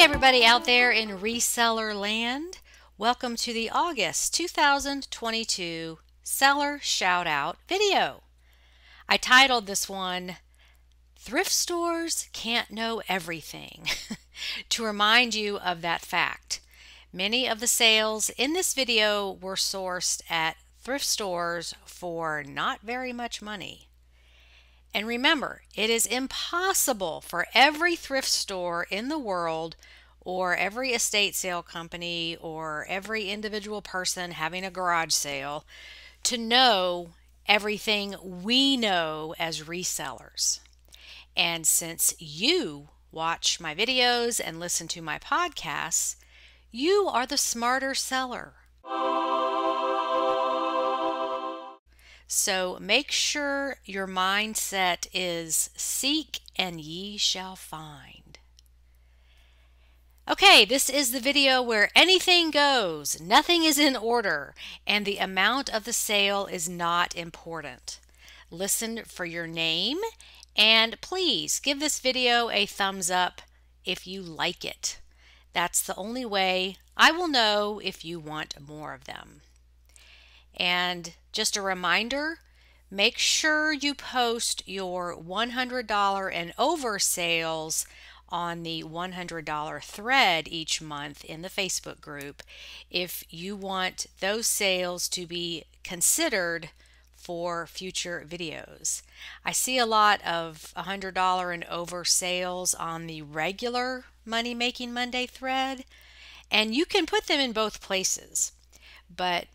Hey everybody out there in reseller land. Welcome to the August 2022 Seller Shout Out video. I titled this one, Thrift Stores Can't Know Everything, to remind you of that fact. Many of the sales in this video were sourced at thrift stores for not very much money. And remember, it is impossible for every thrift store in the world or every estate sale company or every individual person having a garage sale to know everything we know as resellers. And since you watch my videos and listen to my podcasts, you are the smarter seller. So make sure your mindset is seek and ye shall find. Okay, this is the video where anything goes, nothing is in order, and the amount of the sale is not important. Listen for your name, and please give this video a thumbs up if you like it. That's the only way I will know if you want more of them. And just a reminder, make sure you post your $100 and over sales on the $100 thread each month in the Facebook group if you want those sales to be considered for future videos. I see a lot of $100 and over sales on the regular Money Making Monday thread, and you can put them in both places, but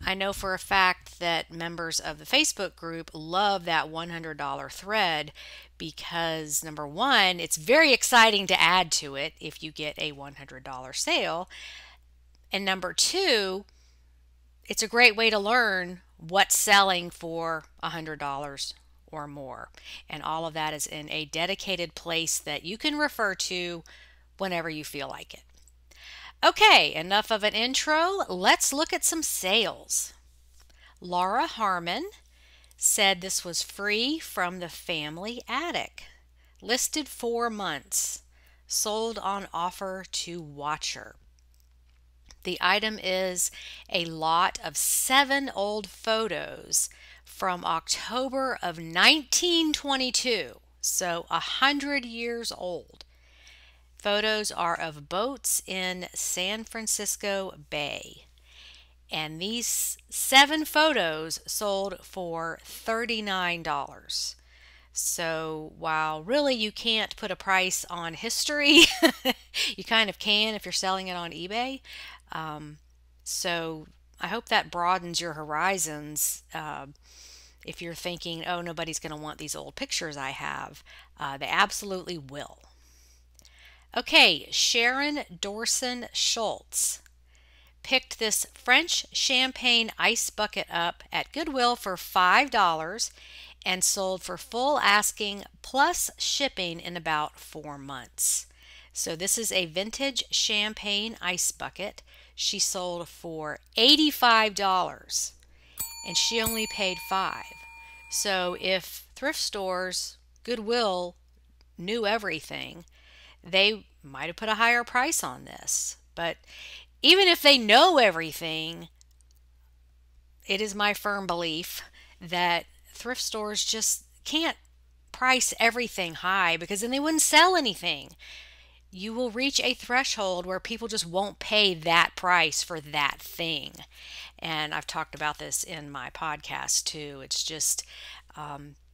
I know for a fact that members of the Facebook group love that $100 thread because, number one, it's very exciting to add to it if you get a $100 sale. And number two, it's a great way to learn what's selling for $100 or more. And all of that is in a dedicated place that you can refer to whenever you feel like it. Okay, enough of an intro. Let's look at some sales. Laura Harmon said this was free from the family attic. Listed 4 months. Sold on offer to watcher. The item is a lot of 7 old photos from October of 1922, so 100 years old. Photos are of boats in San Francisco Bay. And these 7 photos sold for $39. So while really you can't put a price on history, you kind of can if you're selling it on eBay. So I hope that broadens your horizons. If you're thinking, oh, nobody's going to want these old pictures I have, they absolutely will. Okay, Sharon Dorson Schultz picked this French champagne ice bucket up at Goodwill for $5 and sold for full asking plus shipping in about 4 months. So this is a vintage champagne ice bucket. She sold for $85 and she only paid $5. So if thrift stores, Goodwill, knew everything, they might have put a higher price on this. But even if they know everything, it is my firm belief that thrift stores just can't price everything high because then they wouldn't sell anything. You will reach a threshold where people just won't pay that price for that thing. And I've talked about this in my podcast too. It's just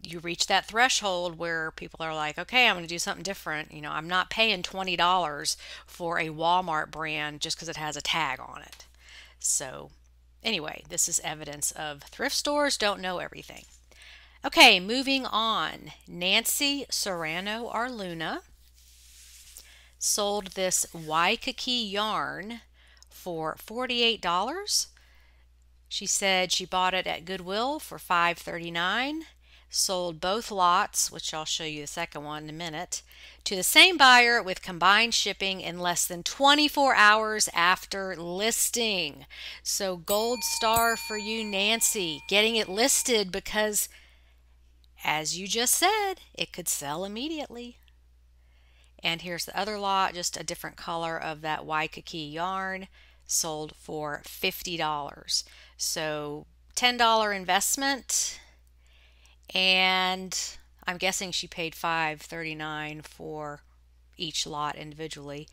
you reach that threshold where people are like, okay, I'm going to do something different. You know, I'm not paying $20 for a Walmart brand just because it has a tag on it. So anyway, this is evidence of thrift stores don't know everything. Okay, moving on. Nancy Serrano Arluna sold this Waikiki yarn for $48. She said she bought it at Goodwill for $5.39. Sold both lots, which I'll show you the second one in a minute, to the same buyer with combined shipping in less than 24 hours after listing. So gold star for you, Nancy, getting it listed because, as you just said, it could sell immediately. And here's the other lot, just a different color of that Waikiki yarn, sold for $50. So $10 investment, and I'm guessing she paid $5.39 for each lot individually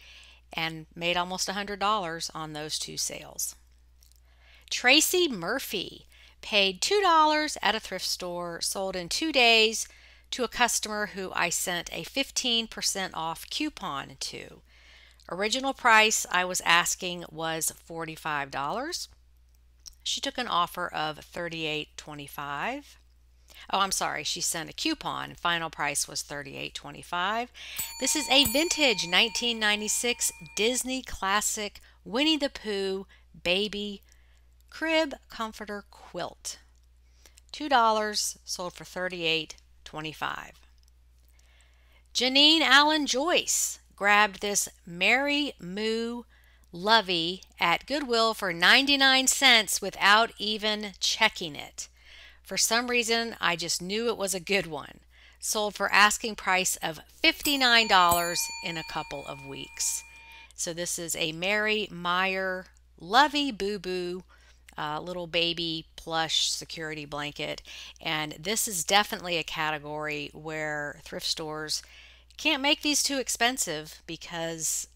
and made almost $100 on those two sales. Tracy Murphy paid $2 at a thrift store, sold in 2 days to a customer who I sent a 15% off coupon to. Original price I was asking was $45. She took an offer of $38.25. Oh, I'm sorry, she sent a coupon. Final price was $38.25. This is a vintage 1996 Disney classic Winnie the Pooh baby crib comforter quilt. $2, sold for $38.25. Janine Allen Joyce grabbed this Mary Moo Lovey at Goodwill for 99 cents without even checking it. For some reason, I just knew it was a good one. Sold for asking price of $59 in a couple of weeks. So this is a Mary Meyer Lovey Boo Boo little baby plush security blanket. And this is definitely a category where thrift stores can't make these too expensive because,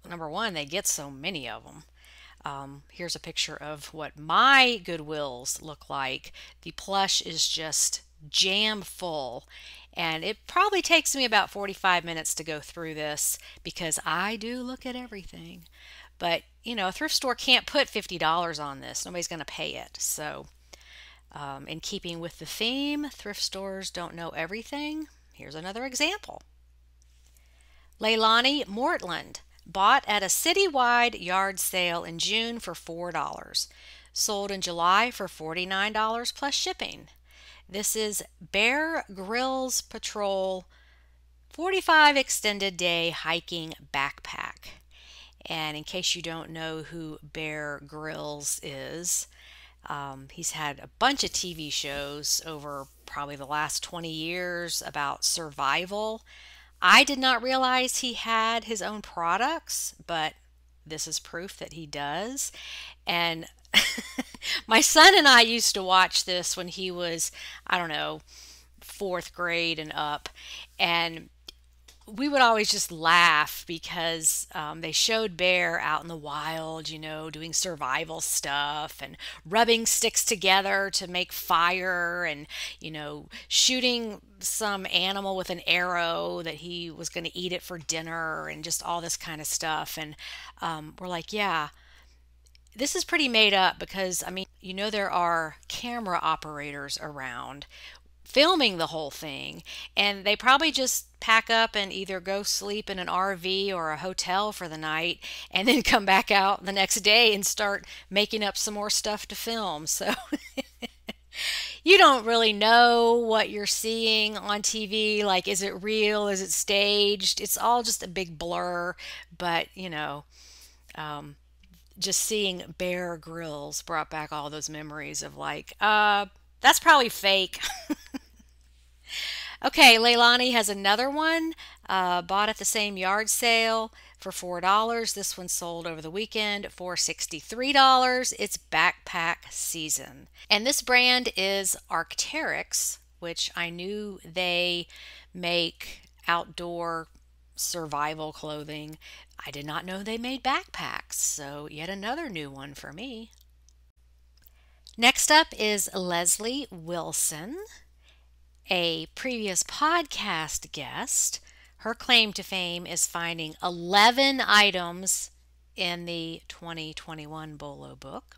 number one, they get so many of them. Here's a picture of what my Goodwills look like. The plush is just jam full, and it probably takes me about 45 minutes to go through this because I do look at everything. But, you know, a thrift store can't put $50 on this. Nobody's going to pay it. So, in keeping with the theme, thrift stores don't know everything. Here's another example. Leilani Mortland bought at a citywide yard sale in June for $4. Sold in July for $49 plus shipping. This is Bear Grylls Patrol 45 extended day hiking backpack. And in case you don't know who Bear Grylls is, he's had a bunch of TV shows over probably the last 20 years about survival. I did not realize he had his own products, but this is proof that he does. And my son and I used to watch this when he was, I don't know, 4th grade and up. And we would always just laugh because they showed Bear out in the wild, you know, doing survival stuff and rubbing sticks together to make fire and, you know, shooting some animal with an arrow that he was going to eat it for dinner and just all this kind of stuff. And we're like, yeah, this is pretty made up because, I mean, you know, there are camera operators around filming the whole thing, and they probably just pack up and either go sleep in an RV or a hotel for the night and then come back out the next day and start making up some more stuff to film. So you don't really know what you're seeing on TV. Like, is it real? Is it staged? It's all just a big blur. But, you know, just seeing Bear Grylls brought back all those memories of like, that's probably fake. Okay, Leilani has another one, bought at the same yard sale for $4. This one sold over the weekend for $63. It's backpack season. And this brand is Arc'teryx, which I knew they make outdoor survival clothing. I did not know they made backpacks, so yet another new one for me. Next up is Leslie Wilson, a previous podcast guest. Her claim to fame is finding 11 items in the 2021 BOLO book.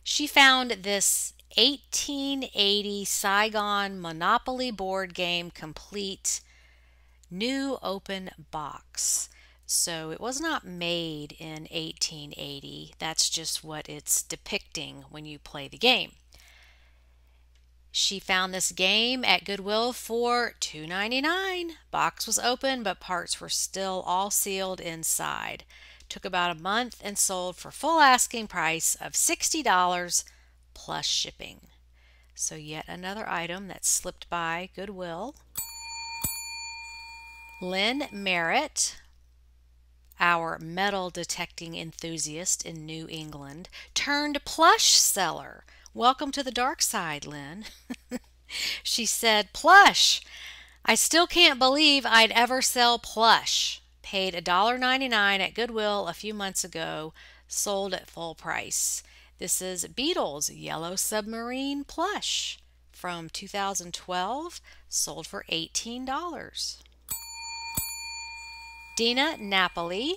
She found this 1880 Saigon Monopoly board game complete new open box. So it was not made in 1880. That's just what it's depicting when you play the game. She found this game at Goodwill for $2.99. Box was open, but parts were still all sealed inside. Took about a month and sold for full asking price of $60 plus shipping. So yet another item that slipped by Goodwill. Lynn Merritt, our metal detecting enthusiast in New England, turned plush seller. Welcome to the dark side, Lynn. She said, plush! I still can't believe I'd ever sell plush. Paid $1.99 at Goodwill a few months ago, sold at full price. This is Beatles Yellow Submarine plush from 2012, sold for $18. Dina Napoli,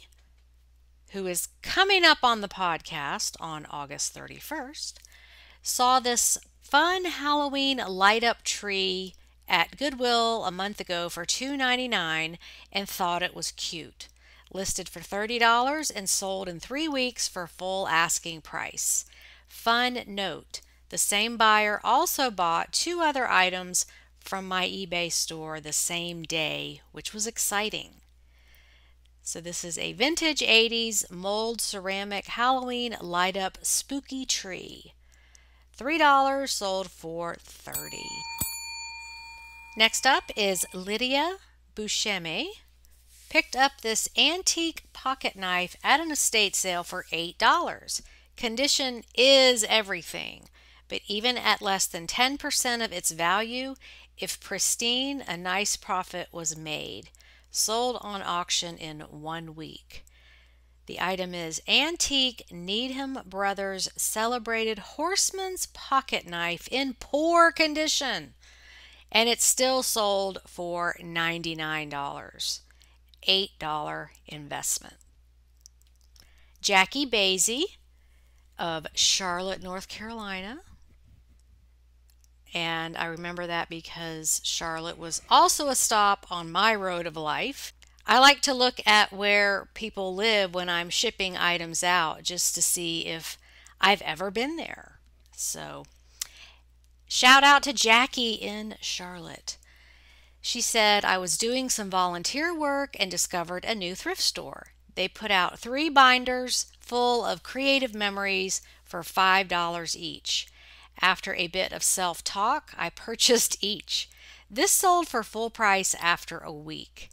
who is coming up on the podcast on August 31st, saw this fun Halloween light up tree at Goodwill a month ago for $2.99 and thought it was cute. Listed for $30 and sold in 3 weeks for full asking price. Fun note, the same buyer also bought 2 other items from my eBay store the same day, which was exciting. So this is a vintage 80s mold ceramic Halloween light up spooky tree. $3, sold for $30. Next up is Lydia Buscemi. Picked up this antique pocket knife at an estate sale for $8. Condition is everything, but even at less than 10% of its value, if pristine, a nice profit was made. Sold on auction in 1 week. The item is Antique Needham Brothers Celebrated Horseman's Pocket Knife in poor condition, and it's still sold for $99. $8 investment. Jackie Basie of Charlotte, North Carolina. And I remember that because Charlotte was also a stop on my road of life. I like to look at where people live when I'm shipping items out just to see if I've ever been there. So, shout out to Jackie in Charlotte. She said, I was doing some volunteer work and discovered a new thrift store. They put out 3 binders full of creative memories for $5 each. After a bit of self-talk, I purchased each. This sold for full price after a week.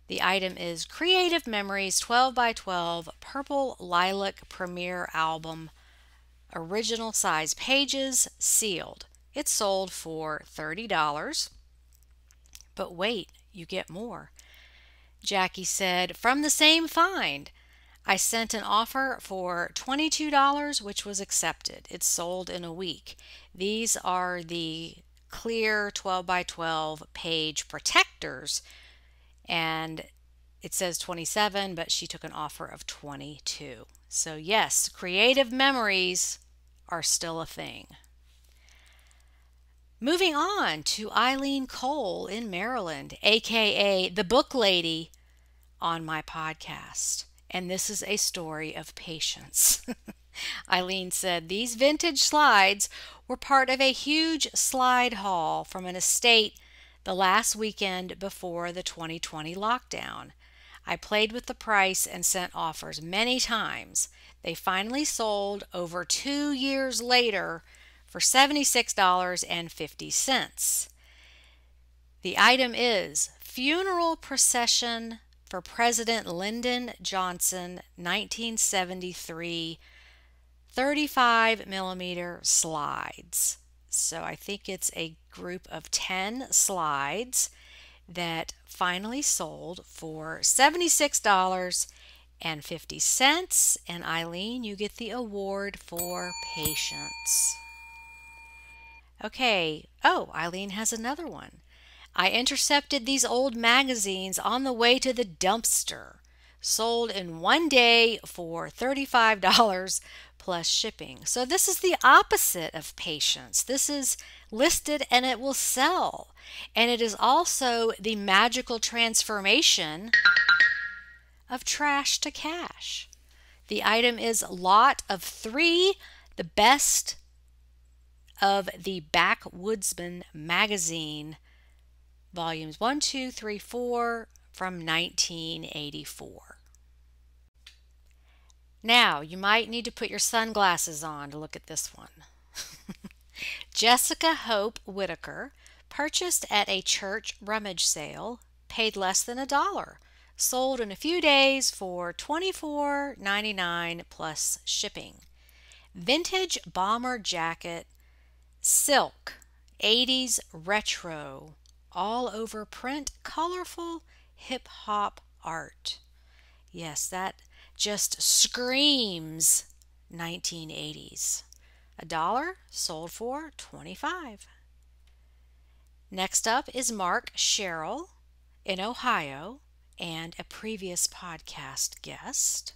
The item is Creative Memories 12 by 12 Purple Lilac Premiere Album, original size pages, sealed. It sold for $30. But wait, you get more. Jackie said, from the same find, I sent an offer for $22, which was accepted. It sold in a week. These are the clear 12 by 12 page protectors, and it says 27, but she took an offer of 22. So yes, creative memories are still a thing. Moving on to Eileen Cole in Maryland, aka the book lady on my podcast. And this is a story of patience. Eileen said these vintage slides were part of a huge slide haul from an estate the last weekend before the 2020 lockdown. I played with the price and sent offers many times. They finally sold over 2 years later for $76.50. The item is Funeral Procession for President Lyndon Johnson, 1973, 35 millimeter slides. So I think it's a group of 10 slides that finally sold for $76.50. And Eileen, you get the award for patience. Okay, oh, Eileen has another one. I intercepted these old magazines on the way to the dumpster. Sold in 1 day for $35 plus shipping. So this is the opposite of patience. This is listed and it will sell. And it is also the magical transformation of trash to cash. The item is Lot of 3, the best of the Backwoodsman magazine, volumes 1, 2, 3, 4 from 1984. Now, you might need to put your sunglasses on to look at this one. Jessica Hope Whitaker purchased at a church rummage sale paid less than $1. Sold in a few days for $24.99 plus shipping. Vintage bomber jacket, silk, 80s retro, all over print, colorful hip hop art. Yes, that just screams 1980s. $1 sold for $25. Next up is Mark Sherrill in Ohio and a previous podcast guest.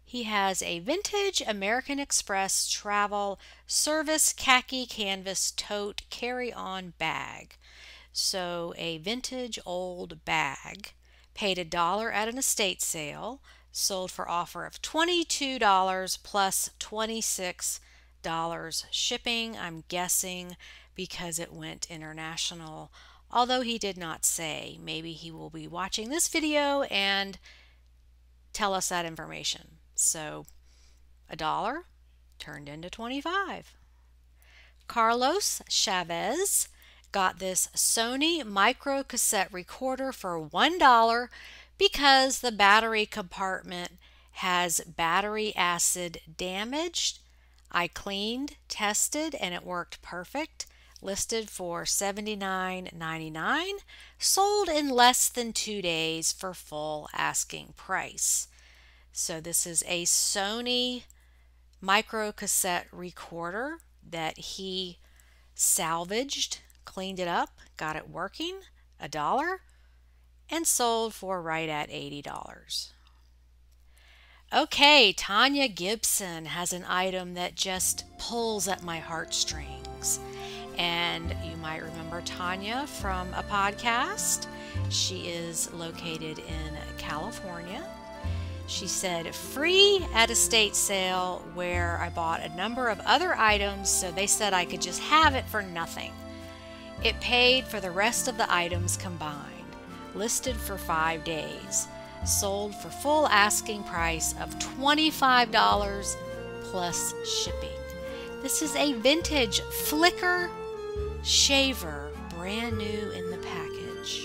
He has a vintage American Express travel service khaki canvas tote carry-on bag. So a vintage old bag, paid $1 at an estate sale, sold for offer of $22 plus $26 shipping. I'm guessing because it went international, although he did not say. Maybe he will be watching this video and tell us that information. So $1 turned into $25. Carlos Chavez got this Sony micro cassette recorder for $1 because the battery compartment has battery acid damaged. I cleaned, tested, and it worked perfect. Listed for $79.99, sold in less than 2 days for full asking price. So this is a Sony micro cassette recorder that he salvaged, cleaned it up, got it working, $1, and sold for right at $80. Okay, Tanya Gibson has an item that just pulls at my heartstrings. And you might remember Tanya from a podcast. She is located in California. She said, free at estate sale where I bought a number of other items, so they said I could just have it for nothing. It paid for the rest of the items combined, listed for 5 days, sold for full asking price of $25 plus shipping. This is a vintage Flicker shaver, brand new in the package.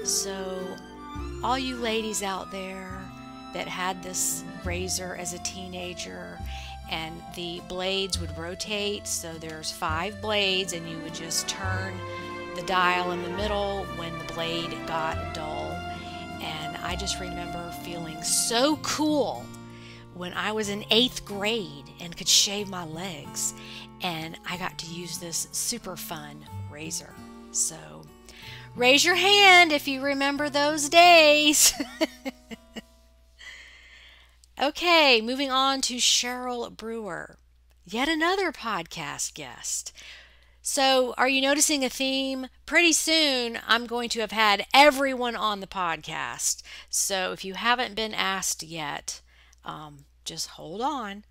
So all you ladies out there that had this razor as a teenager and the blades would rotate, so there's 5 blades and you would just turn the dial in the middle when the blade got dull. And I just remember feeling so cool when I was in 8th grade and could shave my legs, and I got to use this super fun razor. So raise your hand if you remember those days. Okay, moving on to Cheryl Brewer, yet another podcast guest. So are you noticing a theme? Pretty soon I'm going to have had everyone on the podcast. So if you haven't been asked yet, just hold on.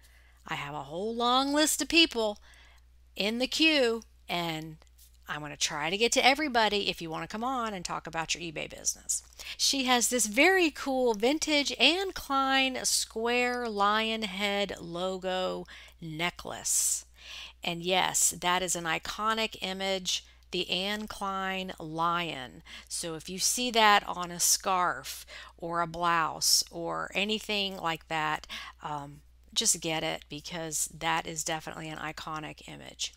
I have a whole long list of people in the queue, and I'm going to try to get to everybody if you want to come on and talk about your eBay business. She has this very cool vintage Anne Klein square lion head logo necklace. And yes, that is an iconic image, the Anne Klein lion. So if you see that on a scarf or a blouse or anything like that, just get it, because that is definitely an iconic image.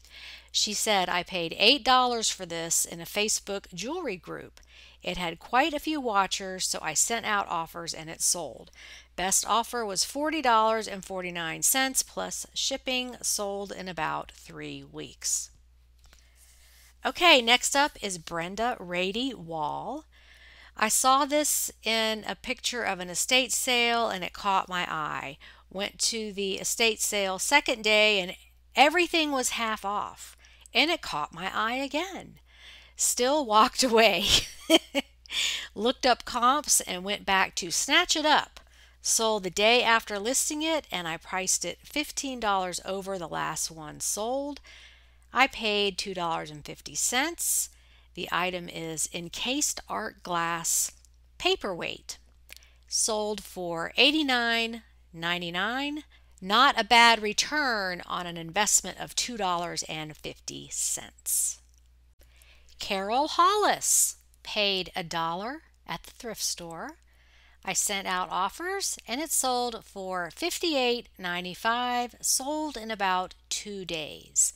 She said, I paid $8 for this in a Facebook jewelry group. It had quite a few watchers, so I sent out offers and it sold. Best offer was $40.49 plus shipping, sold in about 3 weeks. Okay, next up is Brenda Rady Wall. I saw this in a picture of an estate sale and it caught my eye. Went to the estate sale second day and everything was half off, and it caught my eye again. Still walked away. Looked up comps and went back to snatch it up. Sold the day after listing it, and I priced it $15 over the last one sold. I paid $2.50. The item is encased art glass paperweight. Sold for $89.99. Not a bad return on an investment of $2.50. Carol Hollis paid $1 at the thrift store. I sent out offers and it sold for $58.95, sold in about 2 days.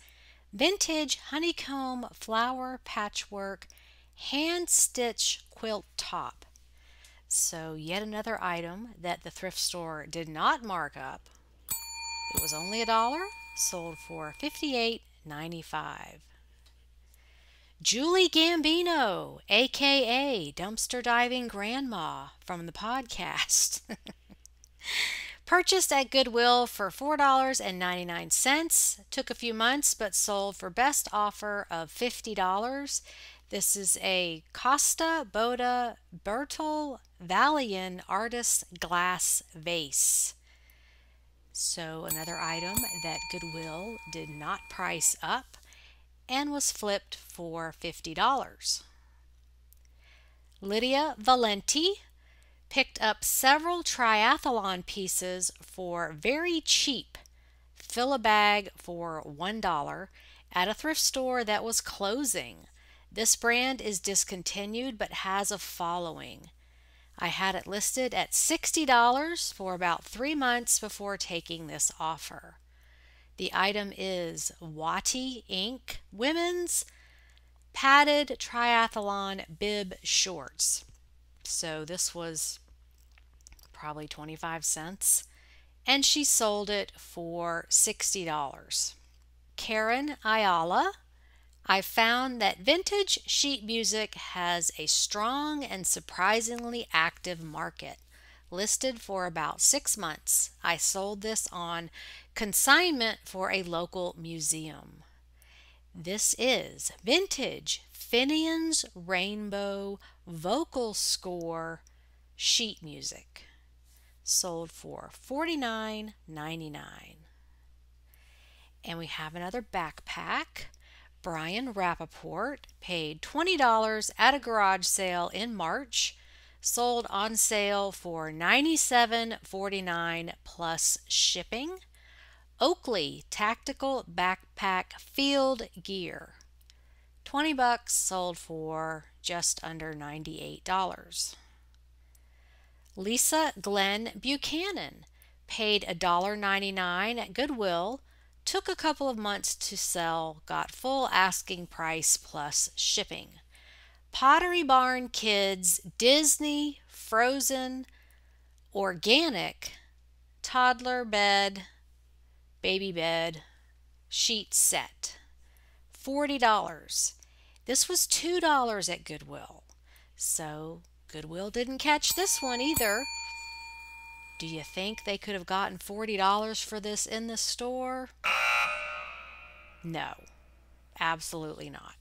Vintage honeycomb flower patchwork hand stitch quilt top. So yet another item that the thrift store did not mark up. It was only $1, sold for $58.95. Julie Gambino, aka Dumpster Diving Grandma from the podcast. Purchased at Goodwill for $4.99. Took a few months but sold for best offer of $50. This is a Costa Boda Bertel Valian Artist Glass Vase. So another item that Goodwill did not price up and was flipped for $50. Lydia Valenti picked up several triathlon pieces for very cheap. Fill a bag for $1 at a thrift store that was closing. This brand is discontinued but has a following. I had it listed at $60 for about 3 months before taking this offer. The item is Watty Inc. Women's Padded Triathlon Bib Shorts. So this was probably 25 cents. And she sold it for $60. Karen Ayala, I found that vintage sheet music has a strong and surprisingly active market. Listed for about 6 months. I sold this on consignment for a local museum. This is vintage Finian's Rainbow vocal score sheet music. Sold for $49.99. And we have another backpack. Brian Rappaport paid $20 at a garage sale in March. Sold on sale for $97.49 plus shipping. Oakley Tactical Backpack Field Gear. $20, sold for just under $98. Lisa Glenn Buchanan paid $1.99 at Goodwill. Took a couple of months to sell, got full asking price plus shipping. Pottery Barn Kids Disney Frozen Organic Toddler Bed Baby Bed Sheet Set. $40. This was $2 at Goodwill. So Goodwill didn't catch this one either. Do you think they could have gotten $40 for this in the store? No, absolutely not.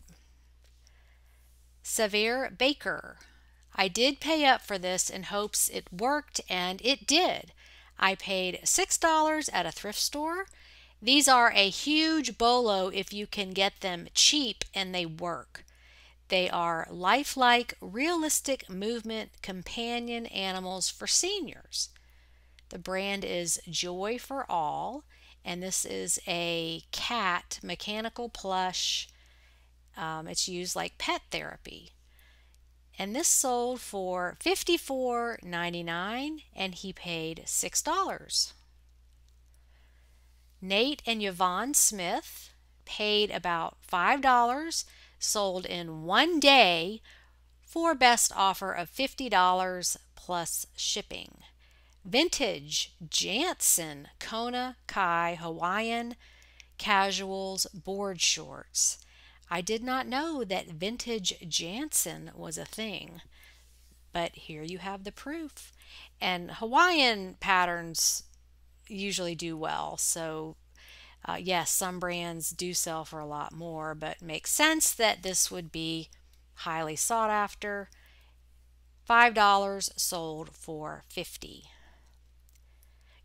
Severe Baker. I did pay up for this in hopes it worked, and it did. I paid $6 at a thrift store. These are a huge BOLO if you can get them cheap and they work. They are lifelike, realistic movement companion animals for seniors. The brand is Joy for All, and this is a cat mechanical plush. It's used like pet therapy. And this sold for $54.99 and he paid $6. Nate and Yvonne Smith paid about $5, sold in 1 day for best offer of $50 plus shipping. Vintage Jansen Kona Kai Hawaiian Casuals board shorts. I did not know that vintage Jansen was a thing, but here you have the proof. And Hawaiian patterns usually do well, so yes, some brands do sell for a lot more, but makes sense that this would be highly sought after. $5, sold for $50.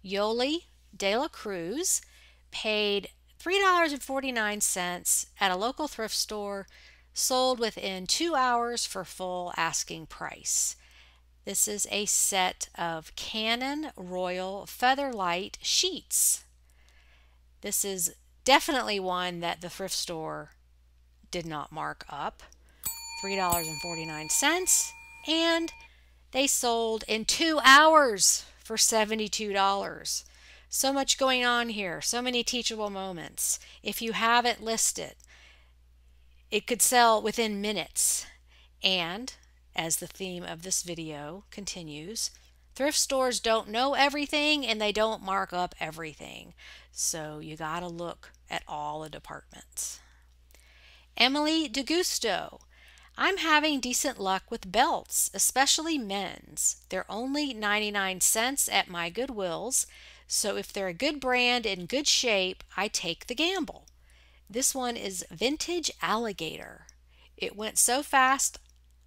Yoli De La Cruz paid $3.49 at a local thrift store, sold within 2 hours for full asking price. This is a set of Canon Royal Featherlight sheets. This is definitely one that the thrift store did not mark up. $3.49, and they sold in 2 hours for $72. So much going on here, so many teachable moments. If you have it listed, it could sell within minutes. And, as the theme of this video continues, thrift stores don't know everything and they don't mark up everything. So you gotta look at all the departments. Emily DeGusto. I'm having decent luck with belts, especially men's. They're only 99 cents at my Goodwills, so if they're a good brand in good shape, I take the gamble. This one is vintage alligator. It went so fast,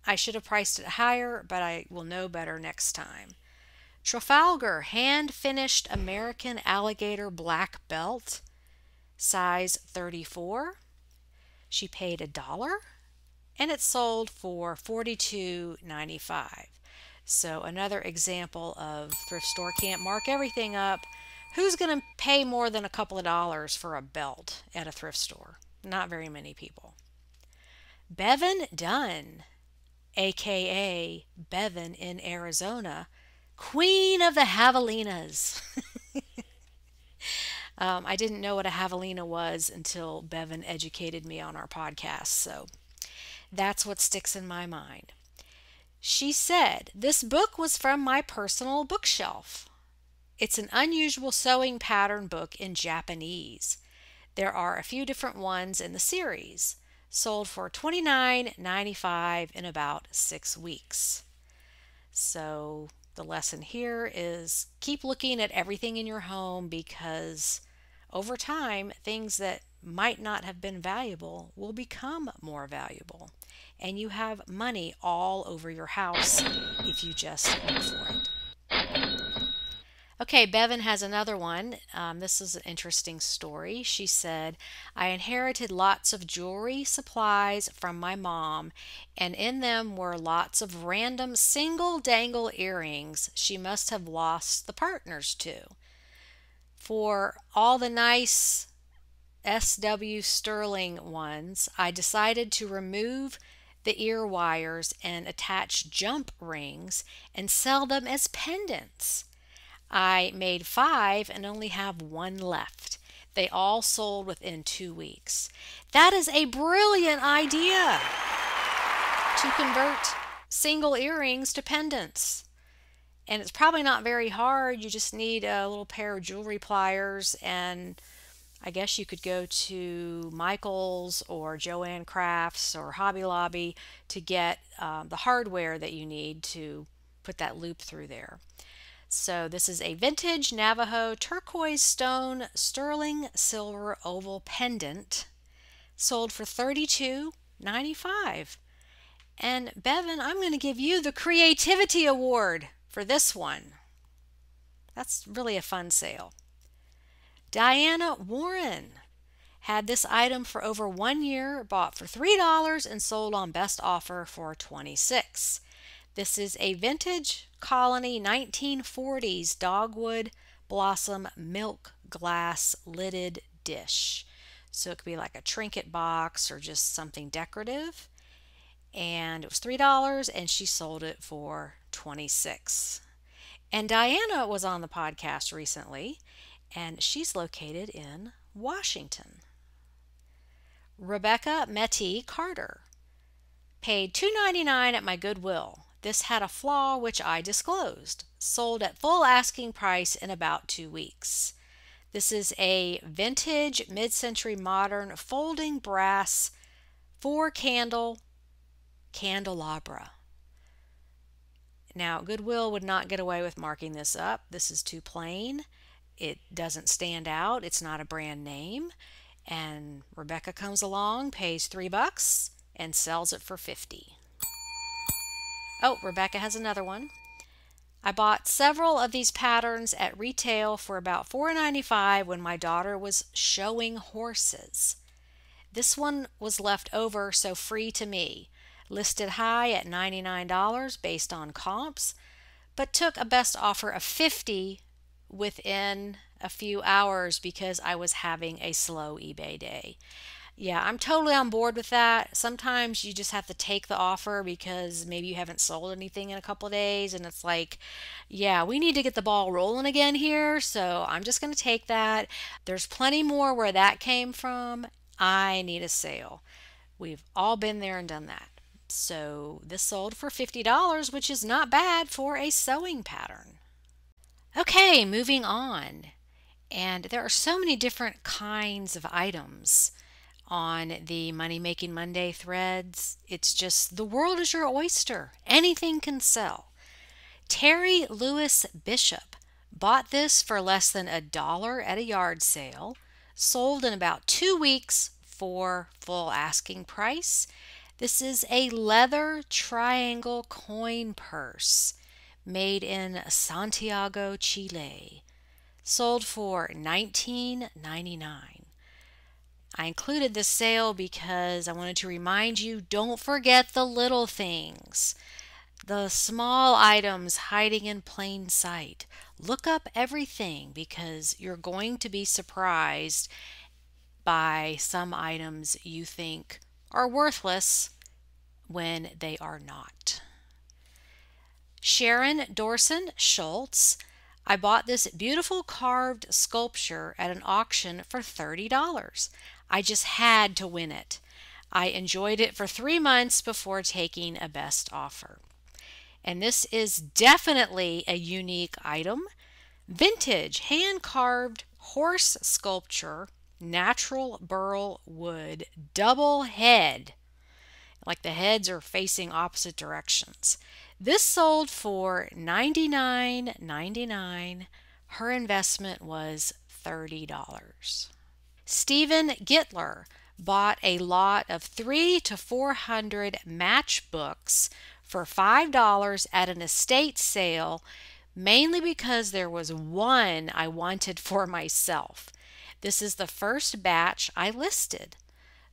I should have priced it higher, but I will know better next time. Trafalgar hand-finished American alligator black belt, size 34. She paid $1, and it sold for $42.95. So another example of thrift store can't mark everything up. Who's going to pay more than a couple of dollars for a belt at a thrift store? Not very many people. Bevan Dunn, aka Bevan in Arizona, Queen of the Javelinas. I didn't know what a javelina was until Bevan educated me on our podcast, so that's what sticks in my mind. She said, "This book was from my personal bookshelf. It's an unusual sewing pattern book in Japanese. There are a few different ones in the series. Sold for $29.95 in about 6 weeks." So the lesson here is keep looking at everything in your home, because over time, things that might not have been valuable will become more valuable. And you have money all over your house if you just look for it. Okay, Bevan has another one. This is an interesting story. She said, "I inherited lots of jewelry supplies from my mom, and in them were lots of random single dangle earrings she must have lost the partners to. For all the nice S.W. Sterling ones, I decided to remove the ear wires and attach jump rings and sell them as pendants. I made 5 and only have 1 left. They all sold within 2 weeks." That is a brilliant idea, to convert single earrings to pendants. And it's probably not very hard. You just need a little pair of jewelry pliers, and I guess you could go to Michael's or Joanne Crafts or Hobby Lobby to get the hardware that you need to put that loop through there. So this is a vintage Navajo turquoise stone sterling silver oval pendant, sold for $32.95. And Bevan, I'm going to give you the Creativity Award for this one. That's really a fun sale. Diana Warren had this item for over 1 year, bought for $3 and sold on best offer for $26. This is a vintage Colony 1940s dogwood blossom milk glass lidded dish. So it could be like a trinket box or just something decorative. And it was $3 and she sold it for $26. And Diana was on the podcast recently, and she's located in Washington. Rebecca Metty Carter paid $2.99 at my Goodwill. This had a flaw which I disclosed. Sold at full asking price in about 2 weeks. This is a vintage mid-century modern folding brass 4-candle candelabra. Now, Goodwill would not get away with marking this up. This is too plain. It doesn't stand out. It's not a brand name. And Rebecca comes along, pays $3, and sells it for $50. Oh, Rebecca has another one. I bought several of these patterns at retail for about $4.95 when my daughter was showing horses. This one was left over, so free to me. Listed high at $99 based on comps, but took a best offer of $50 within a few hours because I was having a slow eBay day. Yeah, I'm totally on board with that. Sometimes you just have to take the offer because maybe you haven't sold anything in a couple of days, and it's like, yeah, we need to get the ball rolling again here, so I'm just going to take that. There's plenty more where that came from. I need a sale. We've all been there and done that. So this sold for $50, which is not bad for a sewing pattern. Okay, moving on. And there are so many different kinds of items on the Money Making Monday threads. It's just the world is your oyster. Anything can sell. Terry Lewis Bishop bought this for less than $1 at a yard sale, sold in about 2 weeks for full asking price. This is a leather triangle coin purse made in Santiago, Chile, sold for $19.99. I included this sale because I wanted to remind you, don't forget the little things, the small items hiding in plain sight. Look up everything because you're going to be surprised by some items you think are worthless when they are not. Sharon Dorson Schultz. I bought this beautiful carved sculpture at an auction for $30. I just had to win it. I enjoyed it for 3 months before taking a best offer. And this is definitely a unique item. Vintage hand-carved horse sculpture, natural burl wood, double head, like the heads are facing opposite directions. This sold for $99.99. Her investment was $30. Stephen Gittler bought a lot of 300 to 400 matchbooks for $5 at an estate sale, mainly because there was one I wanted for myself. This is the first batch I listed.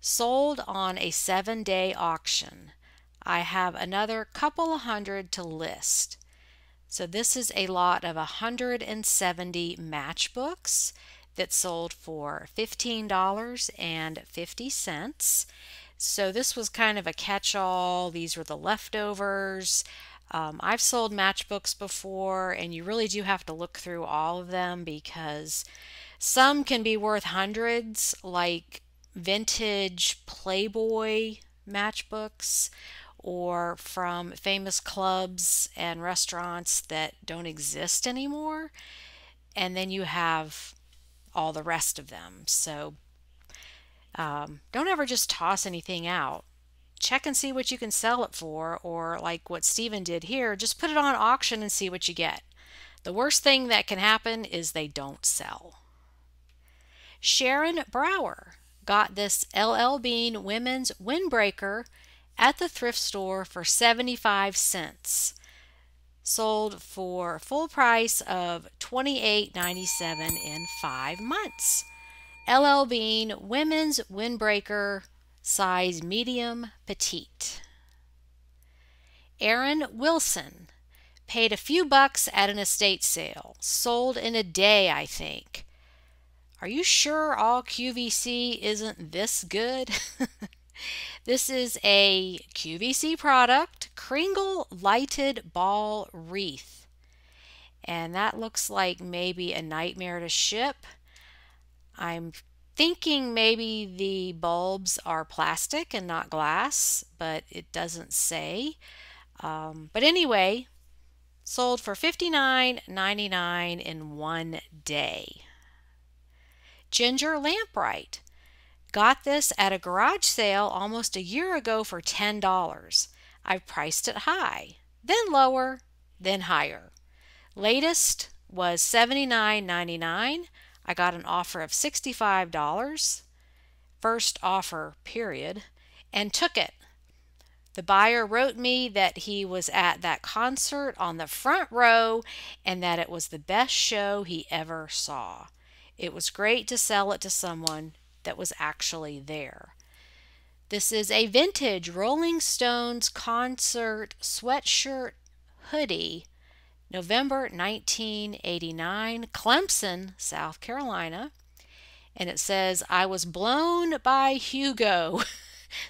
Sold on a 7-day auction. I have another couple of hundred to list. So this is a lot of 170 matchbooks that sold for $15.50. So this was kind of a catch-all. These were the leftovers. I've sold matchbooks before, and you really do have to look through all of them because some can be worth hundreds, like vintage Playboy matchbooks or from famous clubs and restaurants that don't exist anymore. And then you have all the rest of them. So don't ever just toss anything out. Check and see what you can sell it for, or like what Steven did here, just put it on auction and see what you get. The worst thing that can happen is they don't sell. Sharon Brower got this LL Bean women's windbreaker at the thrift store for 75 cents. Sold for full price of $28.97 in 5 months. LL Bean women's windbreaker, size medium petite. Aaron Wilson paid a few bucks at an estate sale. Sold in a day, I think. Are you sure all QVC isn't this good? This is a QVC product, Kringle lighted ball wreath. And that looks like maybe a nightmare to ship. I'm thinking maybe the bulbs are plastic and not glass, but it doesn't say. But anyway, sold for $59.99 in 1 day. Ginger Lampright got this at a garage sale almost a year ago for $10. I've priced it high, then lower, then higher. Latest was $79.99. I got an offer of $65, first offer period, and took it. The buyer wrote me that he was at that concert on the front row and that it was the best show he ever saw. It was great to sell it to someone that was actually there. This is a vintage Rolling Stones concert sweatshirt hoodie, November 1989, Clemson, South Carolina. And it says, I was blown by Hugo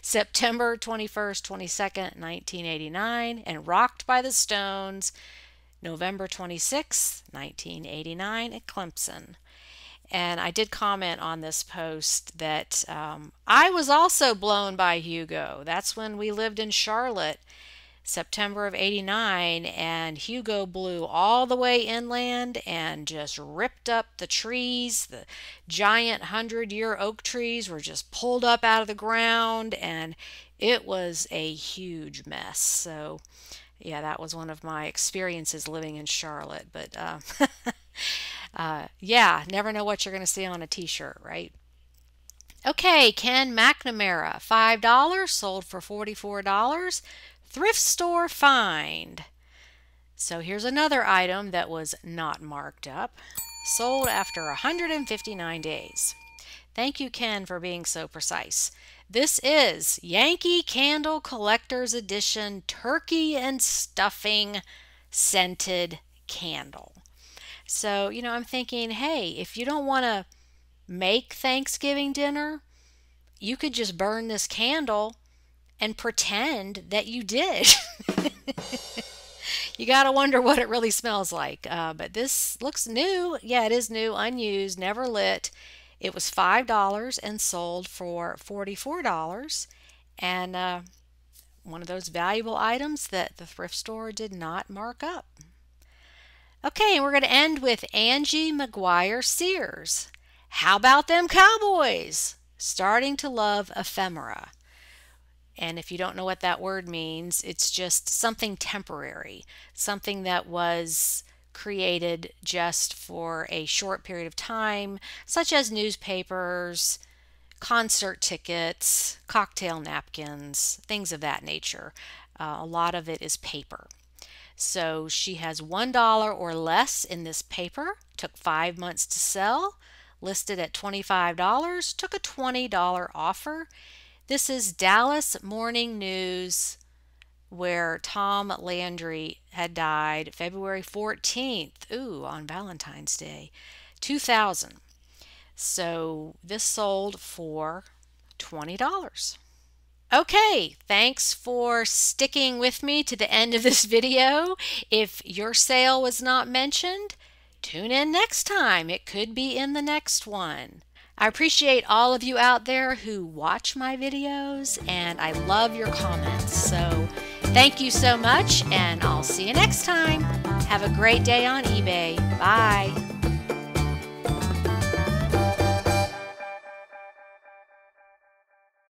September 21st, 22nd, 1989, and rocked by the Stones November 26th, 1989 at Clemson. And I did comment on this post that I was also blown by Hugo. That's when we lived in Charlotte, September of '89, and Hugo blew all the way inland and just ripped up the trees. The giant 100-year oak trees were just pulled up out of the ground, and it was a huge mess. So, yeah, that was one of my experiences living in Charlotte. But yeah, never know what you're going to see on a t-shirt, right? Okay, Ken McNamara, $5, sold for $44. Thrift store find. So here's another item that was not marked up. Sold after 159 days. Thank you, Ken, for being so precise. This is Yankee Candle Collector's Edition Turkey and Stuffing Scented Candle. So, I'm thinking, hey, if you don't want to make Thanksgiving dinner, you could just burn this candle and pretend that you did. You got to wonder what it really smells like. But this looks new. Yeah, it is new, unused, never lit. It was $5 and sold for $44. And one of those valuable items that the thrift store did not mark up. Okay, and we're going to end with Angie McGuire Sears. How about them Cowboys? Starting to love ephemera. And if you don't know what that word means, it's just something temporary, something that was created just for a short period of time, such as newspapers, concert tickets, cocktail napkins, things of that nature. A lot of it is paper. So she has $1 or less in this paper, took 5 months to sell, listed at $25, took a $20 offer. This is Dallas Morning News, where Tom Landry had died February 14th, on Valentine's Day, 2000. So this sold for $20. Okay, thanks for sticking with me to the end of this video. If your sale was not mentioned, tune in next time. It could be in the next one. I appreciate all of you out there who watch my videos, and I love your comments. So thank you so much, and I'll see you next time. Have a great day on eBay. Bye.